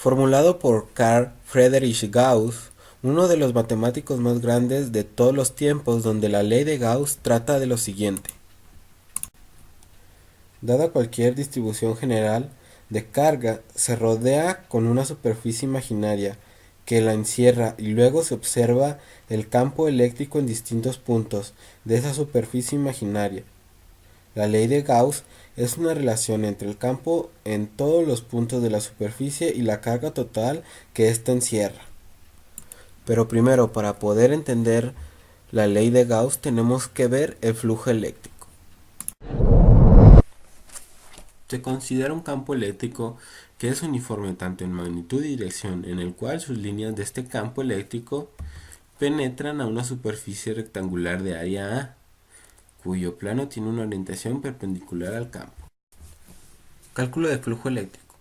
Formulado por Carl Friedrich Gauss, uno de los matemáticos más grandes de todos los tiempos, donde la ley de Gauss trata de lo siguiente. Dada cualquier distribución general de carga, se rodea con una superficie imaginaria que la encierra y luego se observa el campo eléctrico en distintos puntos de esa superficie imaginaria. La ley de Gauss es una relación entre el campo en todos los puntos de la superficie y la carga total que ésta encierra. Pero primero, para poder entender la ley de Gauss, tenemos que ver el flujo eléctrico. Se considera un campo eléctrico que es uniforme tanto en magnitud y dirección, en el cual sus líneas de este campo eléctrico penetran a una superficie rectangular de área A, cuyo plano tiene una orientación perpendicular al campo. Cálculo de flujo eléctrico.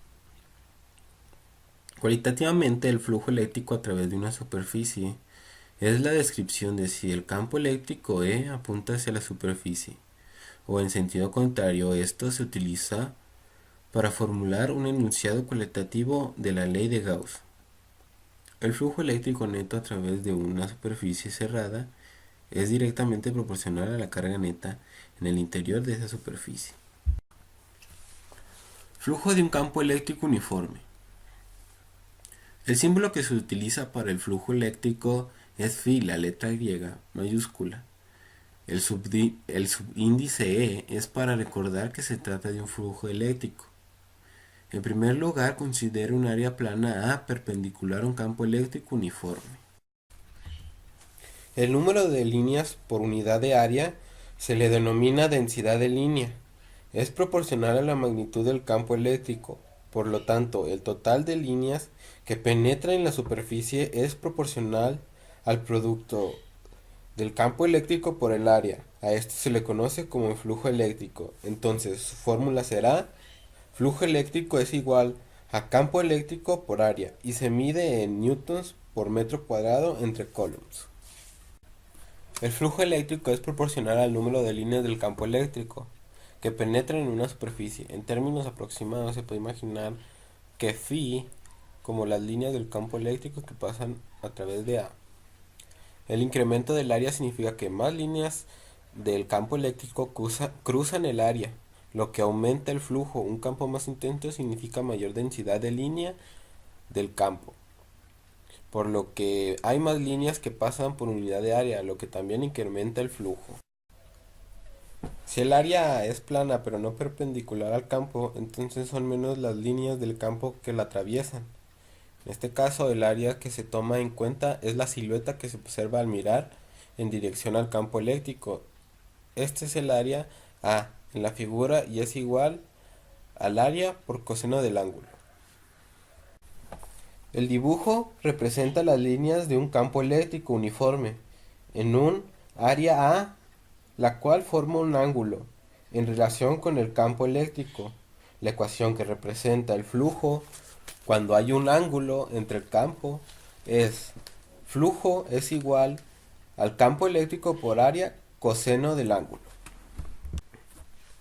Cualitativamente, el flujo eléctrico a través de una superficie es la descripción de si el campo eléctrico E apunta hacia la superficie, o en sentido contrario, esto se utiliza para formular un enunciado cualitativo de la ley de Gauss. El flujo eléctrico neto a través de una superficie cerrada es directamente proporcional a la carga neta en el interior de esa superficie. Flujo de un campo eléctrico uniforme. El símbolo que se utiliza para el flujo eléctrico es Φ, la letra griega mayúscula. El subíndice E es para recordar que se trata de un flujo eléctrico. En primer lugar, considere un área plana A perpendicular a un campo eléctrico uniforme. El número de líneas por unidad de área se le denomina densidad de línea. Es proporcional a la magnitud del campo eléctrico. Por lo tanto, el total de líneas que penetran en la superficie es proporcional al producto del campo eléctrico por el área. A esto se le conoce como el flujo eléctrico. Entonces, su fórmula será: flujo eléctrico es igual a campo eléctrico por área y se mide en newtons por metro cuadrado entre coulombs. El flujo eléctrico es proporcional al número de líneas del campo eléctrico que penetran en una superficie. En términos aproximados se puede imaginar que Φ como las líneas del campo eléctrico que pasan a través de A. El incremento del área significa que más líneas del campo eléctrico cruzan el área, lo que aumenta el flujo. Un campo más intenso significa mayor densidad de línea del campo, por lo que hay más líneas que pasan por unidad de área, lo que también incrementa el flujo. Si el área es plana pero no perpendicular al campo, entonces son menos las líneas del campo que la atraviesan. En este caso, el área que se toma en cuenta es la silueta que se observa al mirar en dirección al campo eléctrico. Este es el área A en la figura y es igual al área por coseno del ángulo. El dibujo representa las líneas de un campo eléctrico uniforme en un área A, la cual forma un ángulo en relación con el campo eléctrico. La ecuación que representa el flujo cuando hay un ángulo entre el campo es: flujo es igual al campo eléctrico por área coseno del ángulo.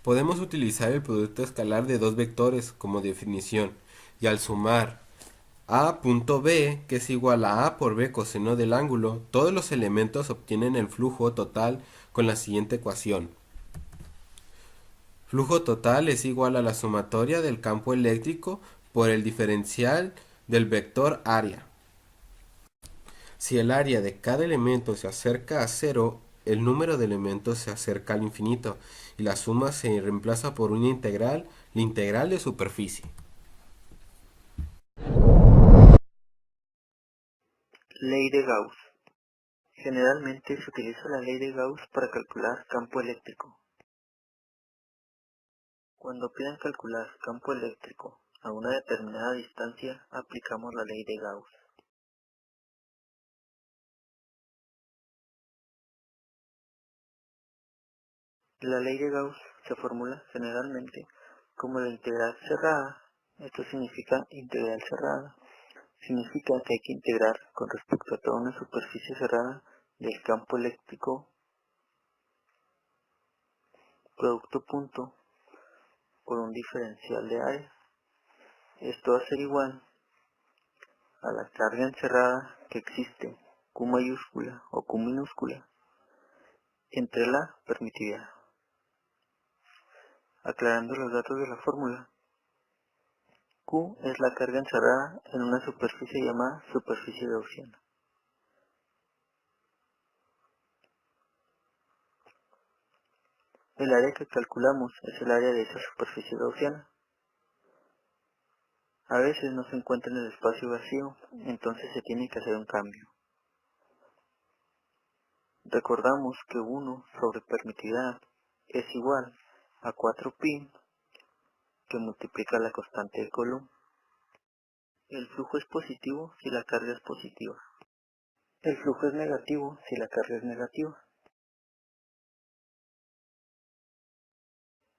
Podemos utilizar el producto escalar de dos vectores como definición y al sumar a.b, que es igual a a por b coseno del ángulo, todos los elementos obtienen el flujo total con la siguiente ecuación. Flujo total es igual a la sumatoria del campo eléctrico por el diferencial del vector área. Si el área de cada elemento se acerca a cero, el número de elementos se acerca al infinito y la suma se reemplaza por una integral, la integral de superficie. Ley de Gauss. Generalmente se utiliza la ley de Gauss para calcular campo eléctrico. Cuando piden calcular campo eléctrico a una determinada distancia, aplicamos la ley de Gauss. La ley de Gauss se formula generalmente como la integral cerrada. Esto significa integral cerrada. Significa que hay que integrar con respecto a toda una superficie cerrada del campo eléctrico producto punto por un diferencial de área. Esto va a ser igual a la carga encerrada que existe, Q mayúscula o Q minúscula, entre la permitividad. Aclarando los datos de la fórmula, Q es la carga encerrada en una superficie llamada superficie gaussiana. El área que calculamos es el área de esa superficie gaussiana. A veces no se encuentra en el espacio vacío, entonces se tiene que hacer un cambio. Recordamos que 1 sobre permitividad es igual a 4pi que multiplica la constante de Coulomb. El flujo es positivo si la carga es positiva. El flujo es negativo si la carga es negativa.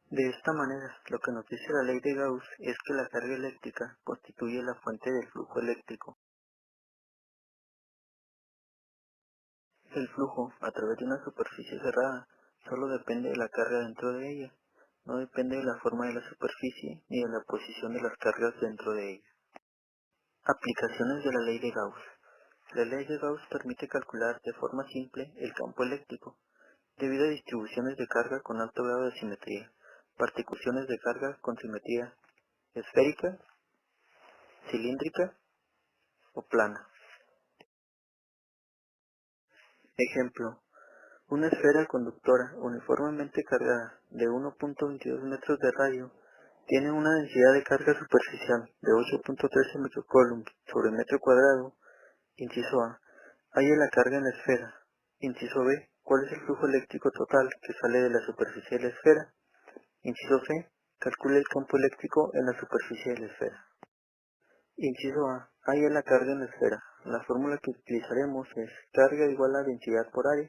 De esta manera, lo que nos dice la ley de Gauss es que la carga eléctrica constituye la fuente del flujo eléctrico. El flujo a través de una superficie cerrada solo depende de la carga dentro de ella, no depende de la forma de la superficie ni de la posición de las cargas dentro de ella. Aplicaciones de la ley de Gauss. La ley de Gauss permite calcular de forma simple el campo eléctrico, debido a distribuciones de carga con alto grado de simetría, particiones de carga con simetría esférica, cilíndrica o plana. Ejemplo: una esfera conductora uniformemente cargada de 1.22 metros de radio tiene una densidad de carga superficial de 8.13 microcoulomb sobre metro cuadrado. Inciso A. Halla la carga en la esfera. Inciso B. ¿Cuál es el flujo eléctrico total que sale de la superficie de la esfera? Inciso C. Calcule el campo eléctrico en la superficie de la esfera. Inciso A. Halla la carga en la esfera. La fórmula que utilizaremos es carga igual a densidad por área.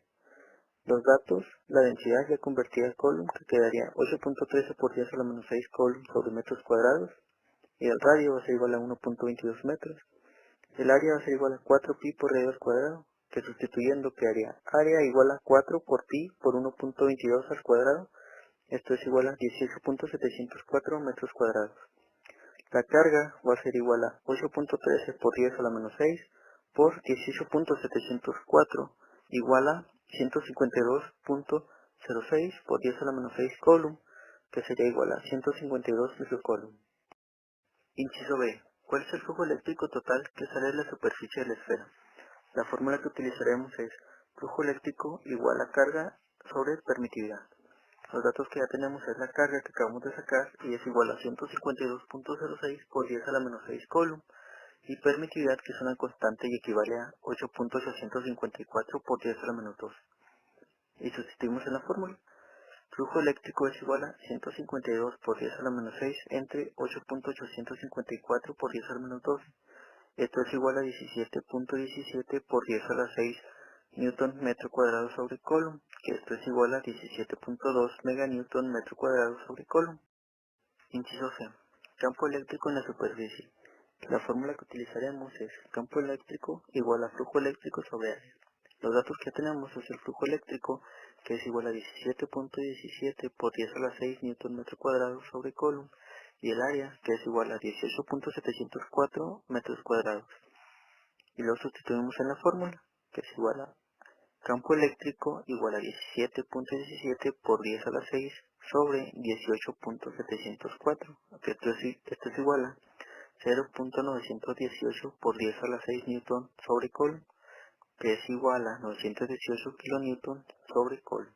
Los datos, la densidad ya convertida a Coulomb, que quedaría 8.13 por 10 a la menos 6 Coulomb sobre metros cuadrados, y el radio va a ser igual a 1.22 metros. El área va a ser igual a 4pi por radio al cuadrado, que sustituyendo quedaría área igual a 4 por pi por 1.22 al cuadrado, esto es igual a 18.704 metros cuadrados. La carga va a ser igual a 8.13 por 10 a la menos 6 por 18.704 igual a 152.06 por 10 a la menos 6 Coulomb, que sería igual a 152 microcoulomb. Inciso B. ¿Cuál es el flujo eléctrico total que sale de la superficie de la esfera? La fórmula que utilizaremos es flujo eléctrico igual a carga sobre permitividad. Los datos que ya tenemos es la carga que acabamos de sacar y es igual a 152.06 por 10 a la menos 6 Coulomb, y permitividad, que es una constante y equivale a 8.854 por 10 a la menos 2. Y sustituimos en la fórmula. Flujo eléctrico es igual a 152 por 10 a la menos 6 entre 8.854 por 10 a la menos 2. Esto es igual a 17.17 por 10 a la 6 Newton metro cuadrado sobre Coulomb, que esto es igual a 17.2 meganewton metro cuadrado sobre Coulomb. Inciso C. Campo eléctrico en la superficie. La fórmula que utilizaremos es campo eléctrico igual a flujo eléctrico sobre área. Los datos que tenemos es el flujo eléctrico, que es igual a 17.17 por 10 a la 6 Newton metro cuadrado sobre Coulomb, y el área, que es igual a 18.704 metros cuadrados. Y lo sustituimos en la fórmula, que es igual a campo eléctrico igual a 17.17 por 10 a la 6 sobre 18.704, que esto es igual a 0.918 por 10 a la 6 Newton sobre Coulomb, que es igual a 918 kilonewton sobre Coulomb.